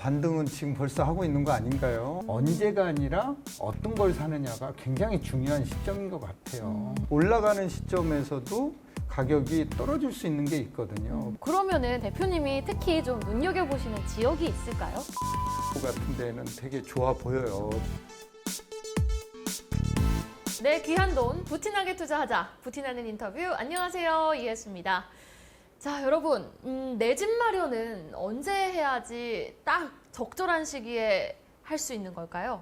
반등은 지금 벌써 하고 있는 거 아닌가요? 언제가 아니라 어떤 걸 사느냐가 굉장히 중요한 시점인 것 같아요. 올라가는 시점에서도 가격이 떨어질 수 있는 게 있거든요. 그러면은 대표님이 특히 좀 눈여겨보시는 지역이 있을까요? 같은 데는 되게 좋아 보여요. 네, 귀한 돈 부티나게 투자하자. 부티나는 인터뷰. 안녕하세요, 이혜수입니다. 자, 여러분, 내 집 마련은 언제 해야지 딱 적절한 시기에 할 수 있는 걸까요?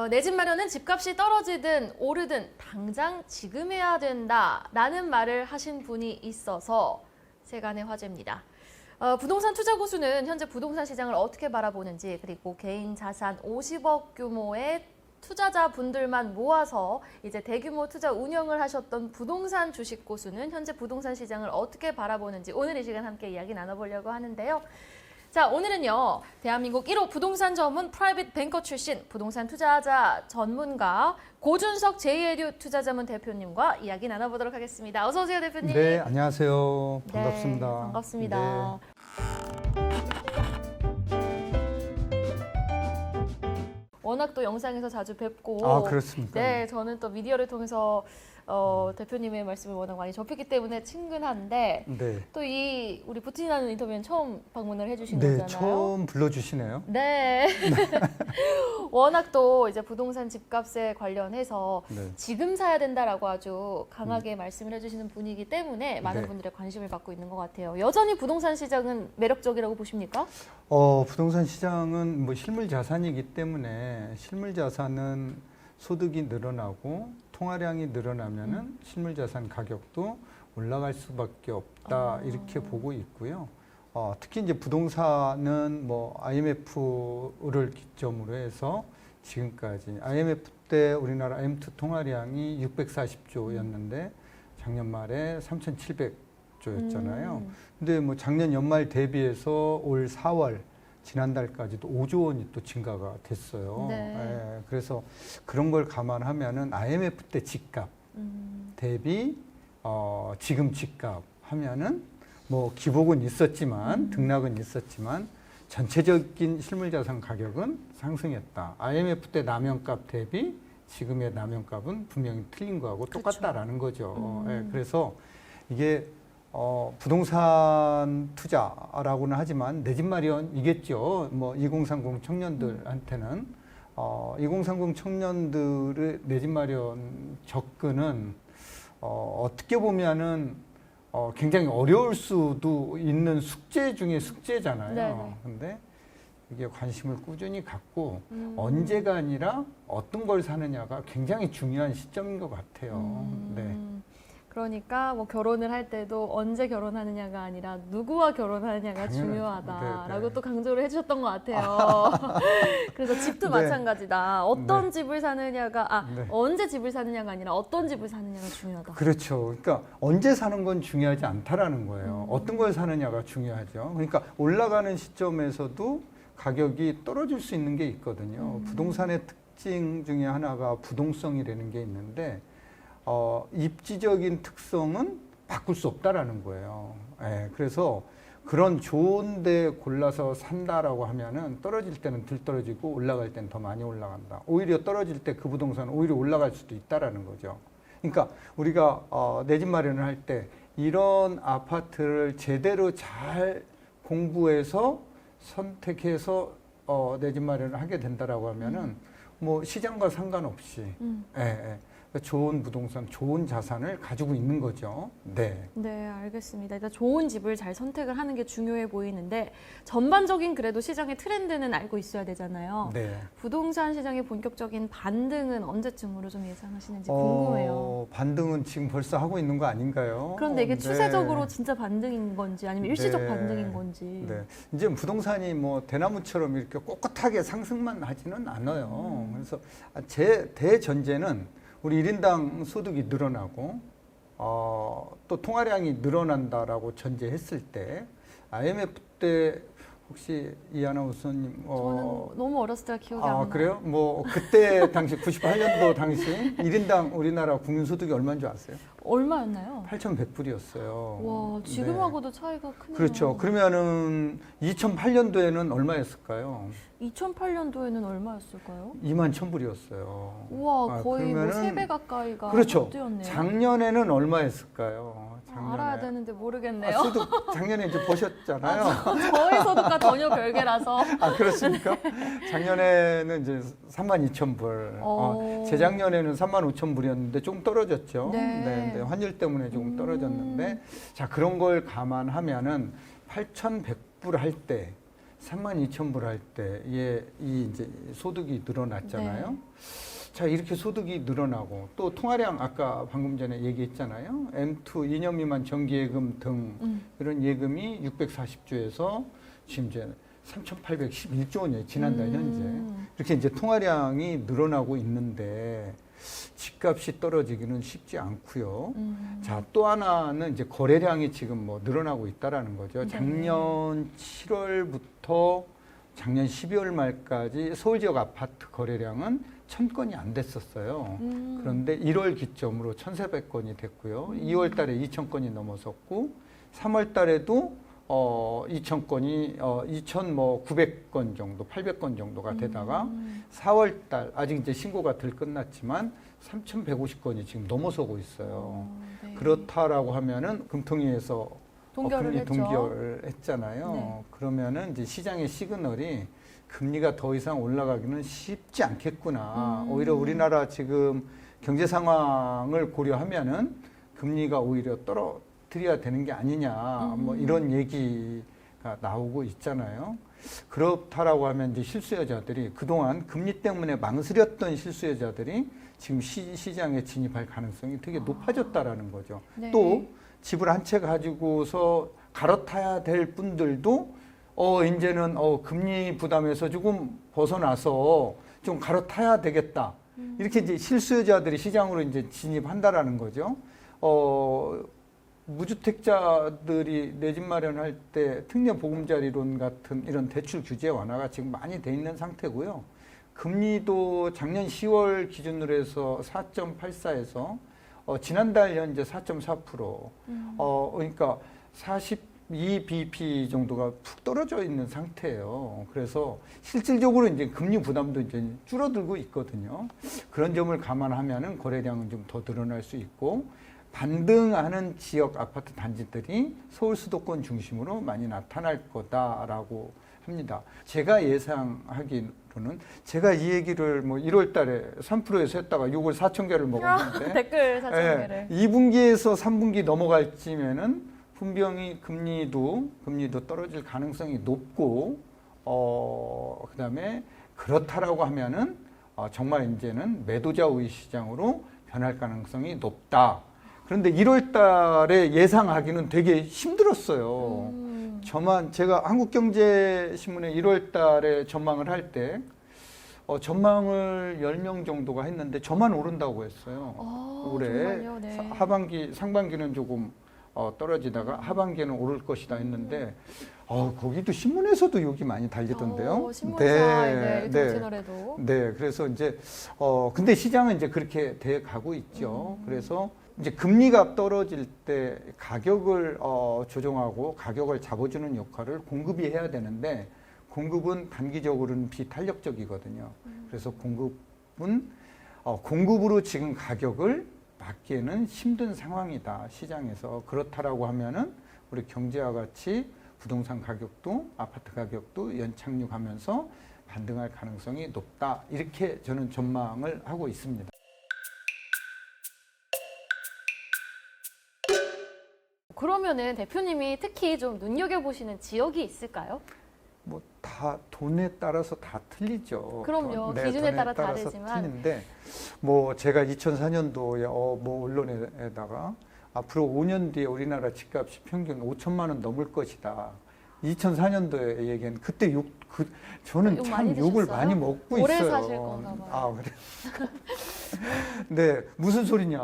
내 집 마련은 집값이 떨어지든 오르든 당장 지금 해야 된다라는 말을 하신 분이 있어서 세간의 화제입니다. 부동산 투자 고수는 현재 부동산 시장을 어떻게 바라보는지, 그리고 개인 자산 50억 규모의 투자자분들만 모아서 이제 대규모 투자 운영을 하셨던 부동산 주식 고수는 현재 부동산 시장을 어떻게 바라보는지 오늘 이 시간 함께 이야기 나눠보려고 하는데요. 자, 오늘은요, 대한민국 1호 부동산 전문 프라이빗 뱅커 출신 부동산 투자자 전문가 고준석 제이에듀 투자자문 대표님과 이야기 나눠보도록 하겠습니다. 어서 오세요, 대표님. 네, 안녕하세요. 반갑습니다. 네, 반갑습니다. 네. 워낙 또 영상에서 자주 뵙고, 아, 그렇습니까? 네, 저는 또 미디어를 통해서 대표님의 말씀을 워낙 많이 접했기 때문에 친근한데, 네. 또 이 우리 부티나는 인터뷰는 처음 방문을 해주신 네, 거잖아요. 처음 불러주시네요. 네. 워낙 또 이제 부동산 집값에 관련해서 네. 지금 사야 된다라고 아주 강하게 말씀을 해주시는 분이기 때문에 많은 네. 분들의 관심을 받고 있는 것 같아요. 여전히 부동산 시장은 매력적이라고 보십니까? 부동산 시장은 뭐 실물 자산이기 때문에 실물 자산은 소득이 늘어나고 통화량이 늘어나면은 실물 자산 가격도 올라갈 수밖에 없다 이렇게 보고 있고요. 특히 이제 부동산은 뭐 IMF를 기점으로 해서 지금까지 IMF 때 우리나라 M2 통화량이 640조였는데 작년 말에 3,700조였잖아요. 근데 뭐 작년 연말 대비해서 올 4월 지난달까지도 5조 원이 또 증가가 됐어요. 네. 예, 그래서 그런 걸 감안하면은 IMF 때 집값 대비 지금 집값 하면은 뭐 기복은 있었지만 등락은 있었지만 전체적인 실물자산 가격은 상승했다. IMF 때 남영값 대비 지금의 남영값은 분명히 틀린 거하고 똑같다라는 거죠. 예, 그래서 이게 부동산 투자라고는 하지만 내 집 마련이겠죠. 뭐 2030 청년들한테는 2030 청년들의 내 집 마련 접근은 어떻게 보면은 굉장히 어려울 수도 있는 숙제 중에 숙제잖아요. 네네. 근데 이게 관심을 꾸준히 갖고 언제가 아니라 어떤 걸 사느냐가 굉장히 중요한 시점인 것 같아요. 네. 그러니까 뭐 결혼을 할 때도 언제 결혼하느냐가 아니라 누구와 결혼하느냐가 당연하죠. 중요하다라고 네. 또 강조를 해주셨던 것 같아요. 그래서 집도 네. 마찬가지다. 어떤 네. 집을 사느냐가 네. 언제 집을 사느냐가 아니라 어떤 집을 사느냐가 중요하다. 그렇죠. 그러니까 언제 사는 건 중요하지 않다라는 거예요. 어떤 걸 사느냐가 중요하죠. 그러니까 올라가는 시점에서도 가격이 떨어질 수 있는 게 있거든요. 부동산의 특징 중에 하나가 부동성이라는 게 있는데 입지적인 특성은 바꿀 수 없다라는 거예요. 예, 그래서 그런 좋은 데 골라서 산다라고 하면은 떨어질 때는 덜 떨어지고 올라갈 때는 더 많이 올라간다. 오히려 떨어질 때 그 부동산은 오히려 올라갈 수도 있다라는 거죠. 그러니까 우리가 내 집 마련을 할 때 이런 아파트를 제대로 잘 공부해서 선택해서 내 집 마련을 하게 된다라고 하면은 뭐 시장과 상관없이 예. 좋은 부동산, 좋은 자산을 가지고 있는 거죠. 네. 네, 알겠습니다. 일단 좋은 집을 잘 선택을 하는 게 중요해 보이는데 전반적인 그래도 시장의 트렌드는 알고 있어야 되잖아요. 네. 부동산 시장의 본격적인 반등은 언제쯤으로 좀 예상하시는지 궁금해요. 반등은 지금 벌써 하고 있는 거 아닌가요? 그런데 이게 네. 추세적으로 진짜 반등인 건지 아니면 일시적 네. 반등인 건지. 네. 이제 부동산이 뭐 대나무처럼 이렇게 꼿꼿하게 상승만 하지는 않아요. 그래서 제 대전제는 우리 1인당 소득이 늘어나고 또 통화량이 늘어난다라고 전제했을 때 IMF 때 혹시 이 아나운서님 저는 너무 어렸을 때가 기억이 안 나요. 그래요? 뭐 그때 당시 98년도 당시 1인당 우리나라 국민 소득이 얼마인 줄 아세요? 얼마였나요? 8,100불이었어요. 와, 지금하고도 차이가 크네요. 그렇죠. 그러면은 2008년도에는 얼마였을까요? 2008년도에는 얼마였을까요? 21,000불이었어요. 우와, 거의 뭐 그러면은 3배 가까이가 그렇죠. 뛰었네요. 작년에는 얼마였을까요? 알아야 되는데 모르겠네요. 소득 작년에 이제 보셨잖아요. 저희 소득과 전혀 별개라서. 아, 그렇습니까? 작년에는 이제 32,000불. 재작년에는 35,000불이었는데 조금 떨어졌죠. 네. 네, 환율 때문에 조금 떨어졌는데, 자, 그런 걸 감안하면은 8,100불 할 때, 32,000불 할 때, 이 이제 소득이 늘어났잖아요. 네. 자, 이렇게 소득이 늘어나고 또 통화량 아까 방금 전에 얘기했잖아요. M2 2년 미만 정기예금 등 이런 예금이 640조에서 지금 이제 3,811조 원이에요. 지난달 현재. 이렇게 이제 통화량이 늘어나고 있는데 집값이 떨어지기는 쉽지 않고요. 자, 또 하나는 이제 거래량이 지금 뭐 늘어나고 있다라는 거죠. 작년 7월부터 작년 12월 말까지 서울 지역 아파트 거래량은 1,000건이 안 됐었어요. 그런데 1월 기점으로 1,400건이 됐고요. 2월 달에 2,000건이 넘어섰고 3월 달에도 2,000건이 2,900건 정도, 800건 정도가 되다가 4월 달 아직 이제 신고가 덜 끝났지만 3,150건이 지금 넘어서고 있어요. 네. 그렇다라고 하면은 금통위에서 동결을 금리 했죠. 동결했잖아요. 네. 그러면은 이제 시장의 시그널이 금리가 더 이상 올라가기는 쉽지 않겠구나. 오히려 우리나라 지금 경제 상황을 고려하면은 금리가 오히려 떨어뜨려야 되는 게 아니냐. 뭐 이런 얘기가 나오고 있잖아요. 그렇다라고 하면 이제 실수요자들이 그동안 금리 때문에 망설였던 실수요자들이 지금 시장에 진입할 가능성이 되게 높아졌다라는 거죠. 네. 또 집을 한 채 가지고서 갈아타야 될 분들도 이제는 금리 부담에서 조금 벗어나서 좀 갈아타야 되겠다. 이렇게 이제 실수요자들이 시장으로 이제 진입한다라는 거죠. 무주택자들이 내 집 마련할 때 특례 보금자리론 같은 이런 대출 규제 완화가 지금 많이 돼 있는 상태고요. 금리도 작년 10월 기준으로 해서 4.84에서 지난달 현재 4.4%. 그러니까 42bp 정도가 푹 떨어져 있는 상태예요. 그래서 실질적으로 이제 금리 부담도 이제 줄어들고 있거든요. 그런 점을 감안하면은 거래량은 좀 더 늘어날 수 있고 반등하는 지역 아파트 단지들이 서울 수도권 중심으로 많이 나타날 거다라고 합니다. 제가 예상하기로는 제가 이 얘기를 뭐 1월 달에 3%에서 했다가 6월 4천 개를 먹었는데 댓글 4,000개를. 2분기에서 3분기 넘어갈 쯤에는 분명히 금리도 떨어질 가능성이 높고 그다음에 그렇다라고 하면은 정말 이제는 매도자 우위 시장으로 변할 가능성이 높다. 그런데 1월 달에 예상하기는 되게 힘들었어요. 제가 한국경제신문에 1월 달에 전망을 할 때 전망을 10명 정도가 했는데 저만 오른다고 했어요. 올해 정말요? 네. 상반기는 조금 떨어지다가 하반기에는 오를 것이다 했는데 거기도 신문에서도 욕이 많이 달리던데요. 신문사에 유튜브 채널에도. 네, 그래서 이제 근데 시장은 이제 그렇게 돼 가고 있죠. 그래서 이제 금리가 떨어질 때 가격을 조정하고 가격을 잡아주는 역할을 공급이 해야 되는데 공급은 단기적으로는 비탄력적이거든요. 그래서 공급으로 지금 가격을 받기에는 힘든 상황이다, 시장에서. 그렇다라고 하면은 우리 경제와 같이 부동산 가격도 아파트 가격도 연착륙하면서 반등할 가능성이 높다. 이렇게 저는 전망을 하고 있습니다. 그러면은 대표님이 특히 좀 눈여겨보시는 지역이 있을까요? 뭐 다 돈에 따라서 다 틀리죠. 그럼요. 기준에 따라 다르지만. 틀린데 뭐 제가 2004년도에 뭐 언론에다가 앞으로 5년 뒤에 우리나라 집값이 평균 5천만 원 넘을 것이다. 2004년도에 얘기한 그때 저는 욕 참 많이 욕을 드셨어요? 많이 먹고 오래 있어요. 사실 건가 봐요. 그래. 네, 무슨 소리냐.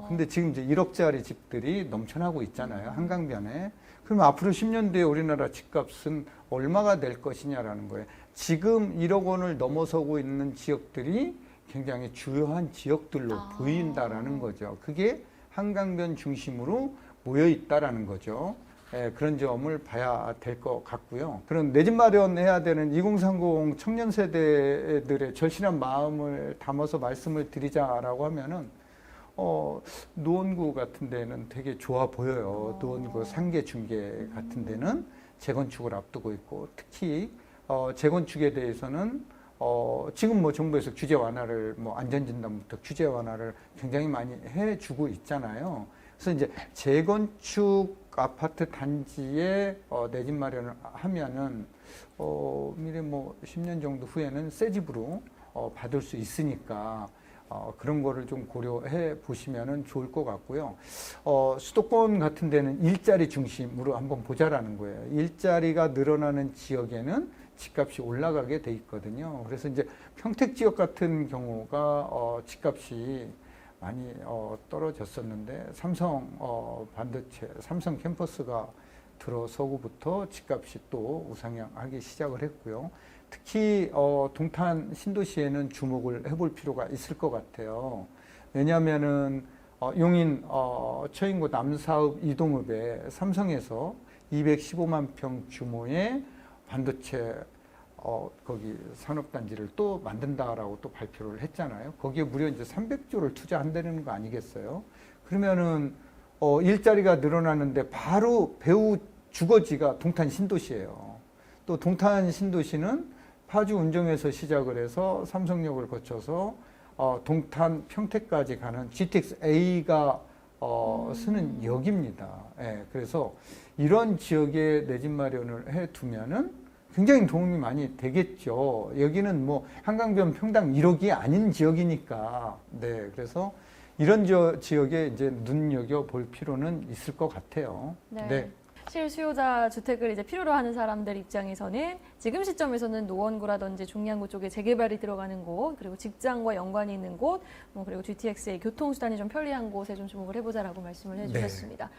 근데 지금 이제 1억짜리 집들이 넘쳐나고 있잖아요. 한강변에. 그럼 앞으로 10년 뒤에 우리나라 집값은 얼마가 될 것이냐라는 거예요. 지금 1억 원을 넘어서고 있는 지역들이 굉장히 주요한 지역들로 보인다라는 거죠. 그게 한강변 중심으로 모여 있다라는 거죠. 그런 점을 봐야 될 것 같고요. 그런 내 집 마련해야 되는 2030 청년 세대들의 절실한 마음을 담아서 말씀을 드리자라고 하면은 노원구 같은 데는 되게 좋아 보여요. 노원구 상계 중계 같은 데는 재건축을 앞두고 있고, 특히 재건축에 대해서는 지금 뭐 정부에서 규제 완화를 안전진단부터 규제 완화를 굉장히 많이 해주고 있잖아요. 그래서 이제 재건축 아파트 단지에 내 집 마련을 하면은 미래 10년 정도 후에는 새 집으로 받을 수 있으니까 그런 거를 좀 고려해 보시면은 좋을 것 같고요. 수도권 같은 데는 일자리 중심으로 한번 보자라는 거예요. 일자리가 늘어나는 지역에는 집값이 올라가게 돼 있거든요. 그래서 이제 평택 지역 같은 경우가 집값이 많이 떨어졌었는데 삼성 반도체, 삼성 캠퍼스가 들어서고부터 집값이 또 우상향하기 시작을 했고요. 특히 동탄 신도시에는 주목을 해볼 필요가 있을 것 같아요. 왜냐하면은 용인 처인구 남사읍 이동읍에 삼성에서 215만 평 규모의 반도체 거기 산업단지를 또 만든다라고 또 발표를 했잖아요. 거기에 무려 이제 300조를 투자한다는 거 아니겠어요? 그러면은 일자리가 늘어나는데 바로 배후 주거지가 동탄 신도시예요. 또 동탄 신도시는 파주 운정에서 시작을 해서 삼성역을 거쳐서 동탄 평택까지 가는 GTX-A가 쓰는 역입니다. 그래서 이런 지역에 내 집 마련을 해두면은 굉장히 도움이 많이 되겠죠. 여기는 한강변 평당 1억이 아닌 지역이니까. 그래서 이런 지역에 이제 눈여겨 볼 필요는 있을 것 같아요. 네. 실수요자 주택을 이제 필요로 하는 사람들 입장에서는 지금 시점에서는 노원구라든지 중량구 쪽에 재개발이 들어가는 곳, 그리고 직장과 연관이 있는 곳, 그리고 GTX의 교통수단이 좀 편리한 곳에 좀 주목을 해보자라고 말씀을 해주셨습니다.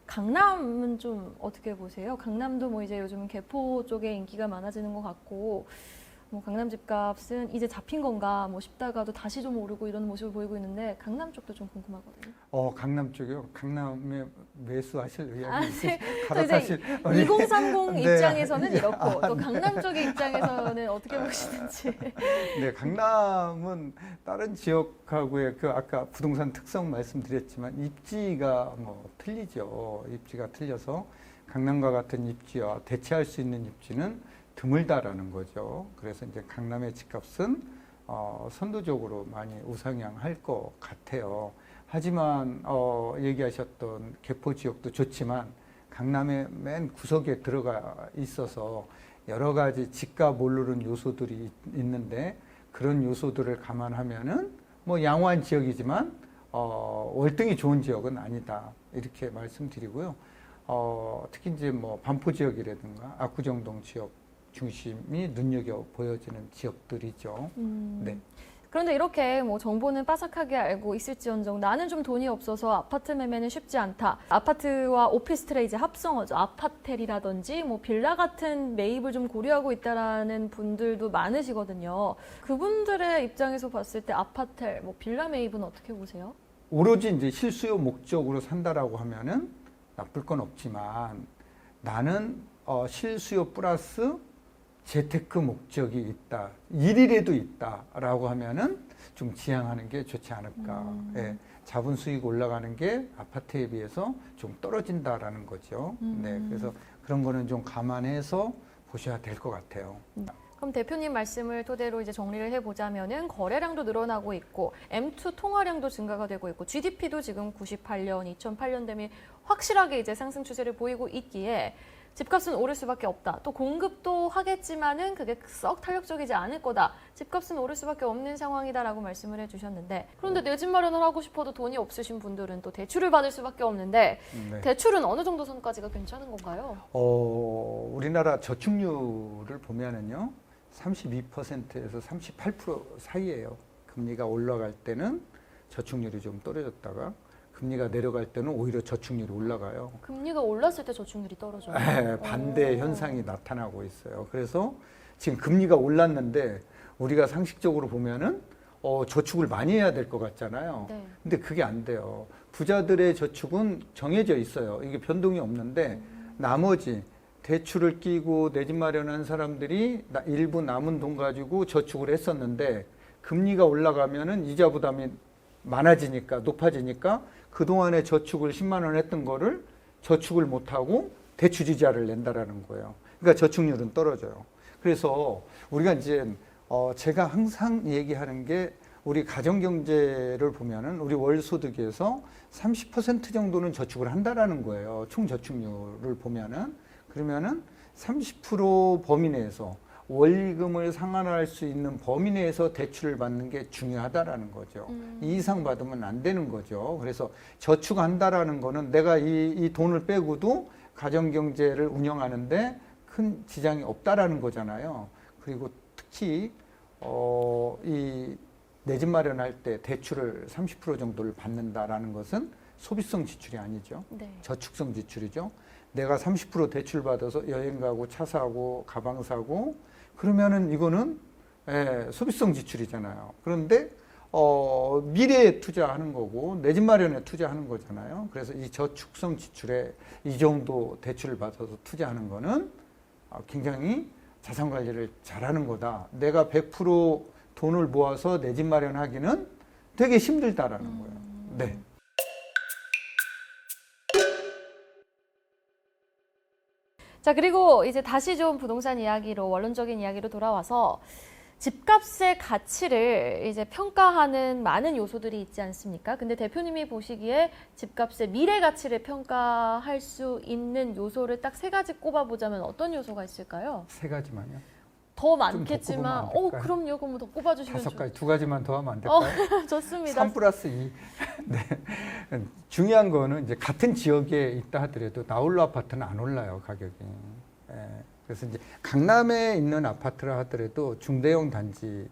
강남은 좀 어떻게 보세요? 강남도 이제 요즘 개포 쪽에 인기가 많아지는 것 같고, 강남 집값은 이제 잡힌 건가 싶다가도 다시 좀 오르고 이런 모습을 보이고 있는데 강남 쪽도 좀 궁금하거든요. 강남 쪽이요? 강남에 매수하실 의향이 네. 갈아타실 2030 네. 입장에서는 이렇고 또 강남 쪽의 입장에서는 어떻게 보시는지. 네, 강남은 다른 지역하고의 아까 부동산 특성 말씀드렸지만 입지가 틀리죠. 입지가 틀려서 강남과 같은 입지와 대체할 수 있는 입지는 드물다라는 거죠. 그래서 이제 강남의 집값은 선도적으로 많이 우상향할 것 같아요. 하지만 얘기하셨던 개포 지역도 좋지만 강남의 맨 구석에 들어가 있어서 여러 가지 집값 오르는 요소들이 있는데 그런 요소들을 감안하면은 양호한 지역이지만 월등히 좋은 지역은 아니다 이렇게 말씀드리고요. 특히 이제 반포 지역이라든가 압구정동 지역 중심이 눈여겨 보여지는 지역들이죠. 네. 그런데 이렇게 정보는 빠삭하게 알고 있을지언정 나는 좀 돈이 없어서 아파트 매매는 쉽지 않다. 아파트와 오피스텔의 이제 합성어죠. 아파텔이라든지 빌라 같은 매입을 좀 고려하고 있다라는 분들도 많으시거든요. 그분들의 입장에서 봤을 때 아파텔, 빌라 매입은 어떻게 보세요? 오로지 이제 실수요 목적으로 산다라고 하면은 나쁠 건 없지만 나는 실수요 플러스 재테크 목적이 있다. 일일에도 있다라고 하면은 좀 지양하는 게 좋지 않을까. 자본 수익 올라가는 게 아파트에 비해서 좀 떨어진다라는 거죠. 그래서 그런 거는 좀 감안해서 보셔야 될 것 같아요. 그럼 대표님 말씀을 토대로 이제 정리를 해보자면은 거래량도 늘어나고 있고 M2 통화량도 증가가 되고 있고 GDP도 지금 98년, 2008년 대비 확실하게 이제 상승 추세를 보이고 있기에 집값은 오를 수밖에 없다. 또 공급도 하겠지만은 그게 썩 탄력적이지 않을 거다. 집값은 오를 수밖에 없는 상황이다라고 말씀을 해주셨는데 그런데 내 집 마련을 하고 싶어도 돈이 없으신 분들은 또 대출을 받을 수밖에 없는데 대출은 어느 정도 선까지가 괜찮은 건가요? 우리나라 저축률을 보면은요 32%에서 38% 사이예요. 금리가 올라갈 때는 저축률이 좀 떨어졌다가 금리가 내려갈 때는 오히려 저축률이 올라가요. 금리가 올랐을 때 저축률이 떨어져요. 네, 반대 현상이 나타나고 있어요. 그래서 지금 금리가 올랐는데 우리가 상식적으로 보면은 저축을 많이 해야 될 것 같잖아요. 네. 근데 그게 안 돼요. 부자들의 저축은 정해져 있어요. 이게 변동이 없는데 나머지 대출을 끼고 내 집 마련한 사람들이 일부 남은 돈 가지고 저축을 했었는데 금리가 올라가면은 이자 부담이 많아지니까 높아지니까 그동안에 저축을 10만 원 했던 거를 저축을 못 하고 대출이자를 낸다라는 거예요. 그러니까 저축률은 떨어져요. 그래서 우리가 이제 제가 항상 얘기하는 게 우리 가정경제를 보면은 우리 월소득에서 30% 정도는 저축을 한다라는 거예요. 총 저축률을 보면은. 그러면은 30% 범위 내에서 월급을 상환할 수 있는 범위 내에서 대출을 받는 게 중요하다라는 거죠. 이 이상 받으면 안 되는 거죠. 그래서 저축한다라는 거는 내가 이 돈을 빼고도 가정경제를 운영하는데 큰 지장이 없다라는 거잖아요. 그리고 특히 이 내 집 마련할 때 대출을 30% 정도를 받는다라는 것은 소비성 지출이 아니죠. 네. 저축성 지출이죠. 내가 30% 대출 받아서 여행 가고 차 사고 가방 사고 그러면은 이거는 소비성 지출이잖아요. 그런데 미래에 투자하는 거고 내 집 마련에 투자하는 거잖아요. 그래서 이 저축성 지출에 이 정도 대출을 받아서 투자하는 거는 굉장히 자산 관리를 잘하는 거다. 내가 100% 돈을 모아서 내 집 마련하기는 되게 힘들다라는 거예요. 네. 자, 그리고 이제 다시 좀 부동산 이야기로, 원론적인 이야기로 돌아와서 집값의 가치를 이제 평가하는 많은 요소들이 있지 않습니까? 근데 대표님이 보시기에 집값의 미래 가치를 평가할 수 있는 요소를 딱 세 가지 꼽아보자면 어떤 요소가 있을까요? 세 가지만요. 더 꼽으면 많겠지만, 안 될까요? 그럼요. 그럼 더 꼽아주시면 다섯 가지, 두 가지만 더 하면 안 될까요? 좋습니다. 3 플러스 2. 네. 중요한 거는 이제 같은 지역에 있다 하더라도 나홀로 아파트는 안 올라요, 가격이. 그래서 이제 강남에 있는 아파트라 하더라도 중대형 단지에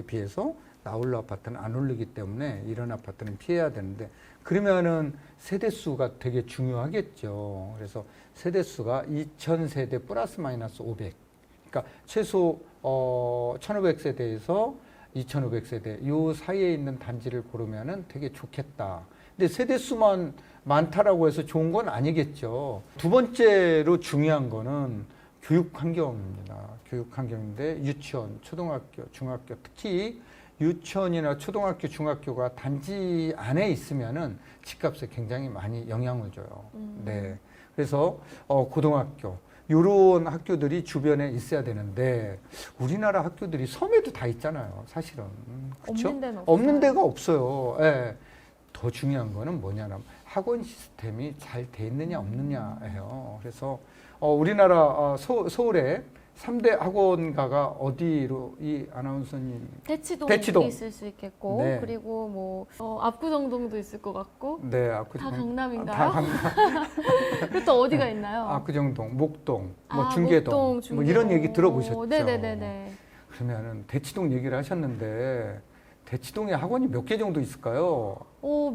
비해서 나홀로 아파트는 안 오르기 때문에 이런 아파트는 피해야 되는데 그러면은 세대수가 되게 중요하겠죠. 그래서 세대수가 2000세대 플러스 마이너스 500. 그러니까 최소 1500세대에서 2500세대 요 사이에 있는 단지를 고르면은 되게 좋겠다. 근데 세대수만 많다라고 해서 좋은 건 아니겠죠. 두 번째로 중요한 거는 교육 환경입니다. 교육 환경인데 유치원, 초등학교, 중학교 특히 유치원이나 초등학교, 중학교가 단지 안에 있으면은 집값에 굉장히 많이 영향을 줘요. 네. 그래서 고등학교 요런 학교들이 주변에 있어야 되는데 우리나라 학교들이 섬에도 다 있잖아요. 사실은. 그렇죠? 없는 데는 없는 데가 없어요. 예. 더 중요한 거는 뭐냐면 학원 시스템이 잘 돼 있느냐 없느냐예요. 그래서 우리나라 서울에 3대 학원가가 어디로 이 아나운서님 대치동이 있을 수 있겠고 네. 그리고 뭐 압구정동도 있을 것 같고 네, 다 강남인가요? 다 강남. 그리고 또 어디가 있나요? 압구정동, 목동, 뭐 중계동, 목동, 뭐 중계동. 이런 얘기 들어보셨죠? 네네네네. 그러면은 대치동 얘기를 하셨는데 대치동에 학원이 몇 개 정도 있을까요?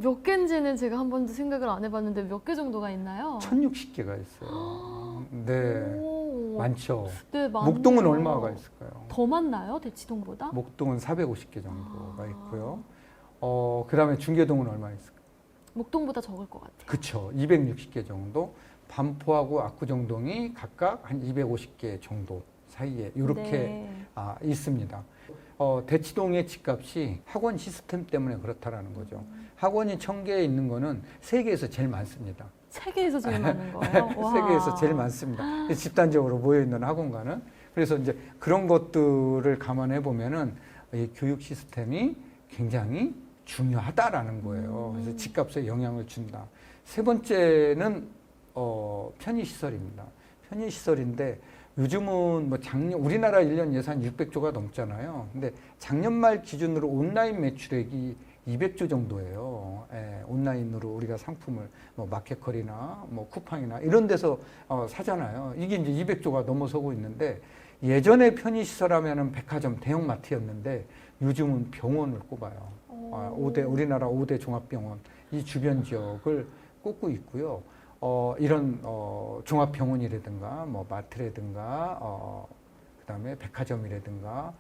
몇 개인지는 제가 한 번도 생각을 안 해봤는데 몇 개 정도가 있나요? 1060개가 있어요. 네, 오. 많죠. 네, 많네요. 목동은 얼마가 있을까요? 더 많나요? 대치동보다? 목동은 450개 정도가 있고요. 그다음에 중계동은 얼마 있을까요? 목동보다 적을 것 같아요. 그렇죠. 260개 정도. 반포하고 압구정동이 각각 한 250개 정도 사이에 이렇게 네. 있습니다. 대치동의 집값이 학원 시스템 때문에 그렇다라는 거죠. 학원이 1000개에 있는 거는 세계에서 제일 많습니다. 세계에서 제일 많은 거예요? 와. 세계에서 제일 많습니다. 집단적으로 모여있는 학원가는. 그래서 이제 그런 것들을 감안해 보면은 이 교육 시스템이 굉장히 중요하다라는 거예요. 그래서 집값에 영향을 준다. 세 번째는 편의시설입니다. 편의시설인데 요즘은 뭐 우리나라 1년 예산 600조가 넘잖아요. 근데 작년 말 기준으로 온라인 매출액이 200조 정도예요. 온라인으로 우리가 상품을 뭐 마켓컬이나 뭐 쿠팡이나 이런 데서 사잖아요. 이게 이제 200조가 넘어서고 있는데 예전에 편의시설 하면은 백화점, 대형마트였는데 요즘은 병원을 꼽아요. 우리나라 5대 종합병원 이 주변 지역을 꼽고 있고요. 이런 종합병원이라든가 뭐 마트라든가 그다음에 백화점이라든가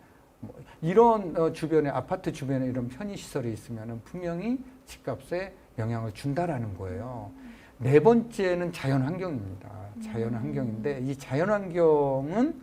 뭐 이런 주변에 아파트 주변에 이런 편의 시설이 있으면 분명히 집값에 영향을 준다라는 거예요. 네 번째는 자연 환경입니다. 자연 환경인데 이 자연 환경은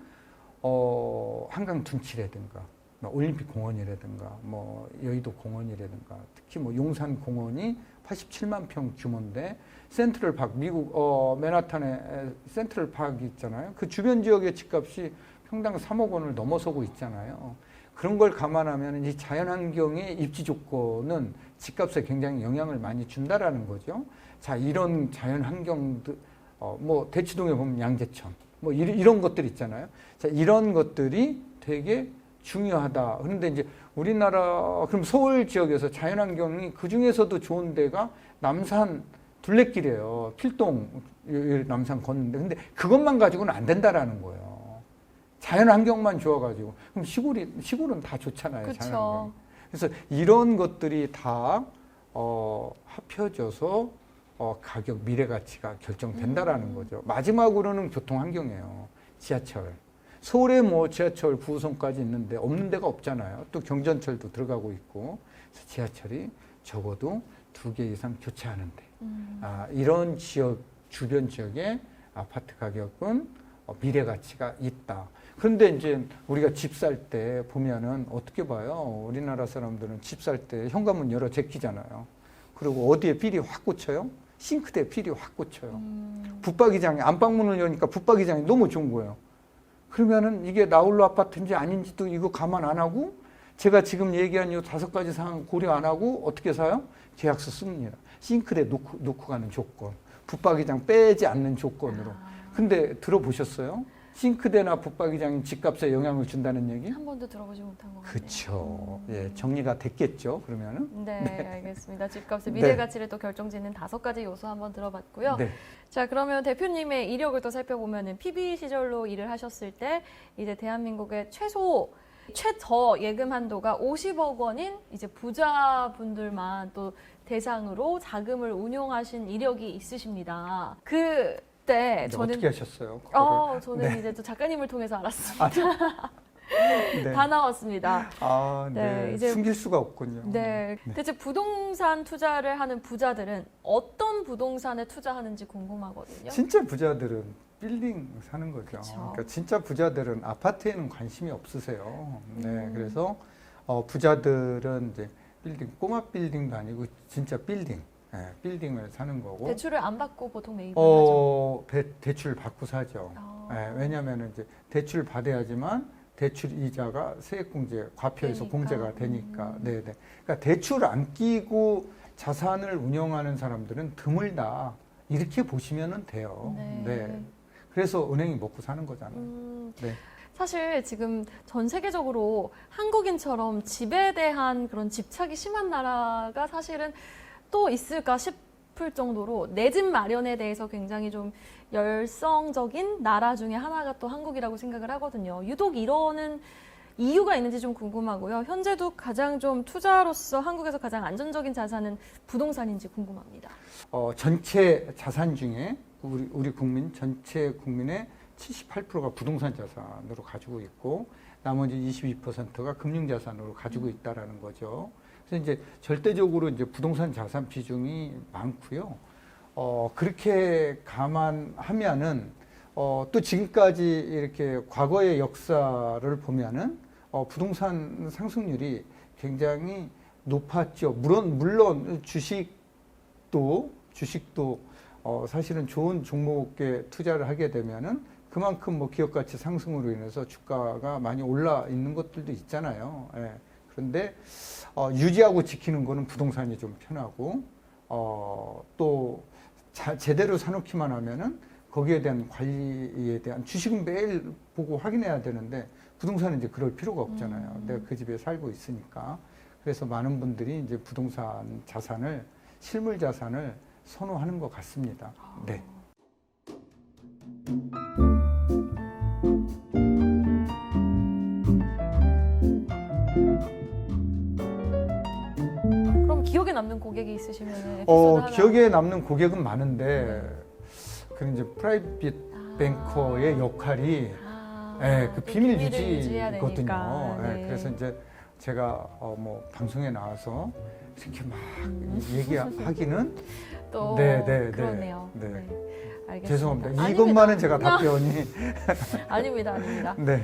한강 둔치라든가 뭐 올림픽 공원이라든가 뭐 여의도 공원이라든가 특히 뭐 용산 공원이 87만 평 규모인데 센트럴 파크 미국 맨하탄에 센트럴 파크 있잖아요. 그 주변 지역의 집값이 평당 3억 원을 넘어서고 있잖아요. 그런 걸 감안하면 이 자연환경의 입지 조건은 집값에 굉장히 영향을 많이 준다라는 거죠. 자, 이런 자연환경들, 뭐 대치동에 보면 양재천, 뭐 이런 것들 있잖아요. 자, 이런 것들이 되게 중요하다. 그런데 이제 우리나라 그럼 서울 지역에서 자연환경이 그 중에서도 좋은 데가 남산 둘레길이에요. 필동 남산 걷는데 근데 그것만 가지고는 안 된다라는 거예요. 자연 환경만 좋아가지고 그럼 시골은 다 좋잖아요. 그쵸. 자연 환경. 그래서 이런 것들이 다 합쳐져서 가격 미래 가치가 결정된다라는 거죠. 마지막으로는 교통 환경이에요. 지하철. 서울에 뭐 지하철 9호선까지 있는데 없는 데가 없잖아요. 또 경전철도 들어가고 있고 그래서 지하철이 적어도 2개 이상 교체하는데 이런 지역 주변 지역의 아파트 가격은 미래 가치가 있다. 그런데 이제 우리가 집 살 때 보면은 어떻게 봐요? 우리나라 사람들은 집 살 때 현관문 열어 제끼잖아요. 그리고 어디에 필이 확 꽂혀요? 싱크대에 필이 확 꽂혀요. 붙박이장에 안방문을 여니까 붙박이장이 너무 좋은 거예요. 그러면은 이게 나홀로 아파트인지 아닌지도 이거 감안 안 하고 제가 지금 얘기한 이 5가지 사항 고려 안 하고 어떻게 사요? 계약서 씁니다. 싱크대 놓고 가는 조건, 붙박이장 빼지 않는 조건으로. 근데 들어보셨어요? 싱크대나 붙박이장이 집값에 영향을 준다는 얘기? 한 번도 들어보지 못한 것 같네요. 그렇죠. 예, 정리가 됐겠죠. 그러면은. 네, 알겠습니다. 집값의 미래 가치를 또 결정짓는 5가지 요소 한번 들어봤고요. 네. 자, 그러면 대표님의 이력을 또 살펴보면은 PB 시절로 일을 하셨을 때 이제 대한민국의 최저 예금 한도가 50억 원인 이제 부자분들만 또 대상으로 자금을 운용하신 이력이 있으십니다. 그때 저는 어떻게 하셨어요? 저는 이제 또 작가님을 통해서 알았습니다. 네. 다 나왔습니다. 네. 이제 숨길 수가 없군요. 네. 대체 부동산 투자를 하는 부자들은 어떤 부동산에 투자하는지 궁금하거든요. 진짜 부자들은 빌딩 사는 거죠. 그쵸. 그러니까 진짜 부자들은 아파트에는 관심이 없으세요. 네. 그래서 부자들은 이제 빌딩, 꼬마 빌딩도 아니고 진짜 빌딩. 네, 빌딩을 사는 거고. 대출을 안 받고 보통 매입을 하죠. 대출 받고 사죠. 네, 왜냐하면 이제 대출 받아야지만 대출 이자가 세액공제 과표에서 되니까. 공제가 되니까. 네, 네. 그러니까 대출 안 끼고 자산을 운영하는 사람들은 드물다. 이렇게 보시면 돼요. 네. 그래서 은행이 먹고 사는 거잖아요. 네. 사실 지금 전 세계적으로 한국인처럼 집에 대한 그런 집착이 심한 나라가 사실은 또 있을까 싶을 정도로 내 집 마련에 대해서 굉장히 좀 열성적인 나라 중에 하나가 또 한국이라고 생각을 하거든요. 유독 이러는 이유가 있는지 좀 궁금하고요. 현재도 가장 좀 투자로서 한국에서 가장 안전적인 자산은 부동산인지 궁금합니다. 전체 자산 중에 우리 국민 전체 국민의 78%가 부동산 자산으로 가지고 있고 나머지 22%가 금융 자산으로 가지고 있다라는 거죠. 그래서 이제 절대적으로 이제 부동산 자산 비중이 많고요. 그렇게 감안하면은 또 지금까지 이렇게 과거의 역사를 보면은 부동산 상승률이 굉장히 높았죠. 물론 주식도 사실은 좋은 종목에 투자를 하게 되면은 그만큼 뭐 기업 가치 상승으로 인해서 주가가 많이 올라 있는 것들도 있잖아요. 예. 그런데 유지하고 지키는 거는 부동산이 좀 편하고 또 제대로 사놓기만 하면은 거기에 대한 관리에 대한 주식은 매일 보고 확인해야 되는데 부동산은 이제 그럴 필요가 없잖아요. 내가 그 집에 살고 있으니까. 그래서 많은 분들이 이제 부동산 자산을 실물 자산을 선호하는 것 같습니다. 네. 그럼 기억에 남는 고객이 있으시면 에피소드 하나. 기억에 남는 고객은 많은데 그 이제 프라이빗 뱅커의 역할이 네, 그 또 비밀 비밀을 유지해야 유지거든요. 되니까. 네, 네. 그래서 이제 제가 뭐 방송에 나와서 이렇게 막 얘기하기는 또 네, 네, 그러네요. 네. 네. 알겠습니다. 죄송합니다. 아닙니다. 이것만은 제가 답변이 아닙니다, 아닙니다. 네.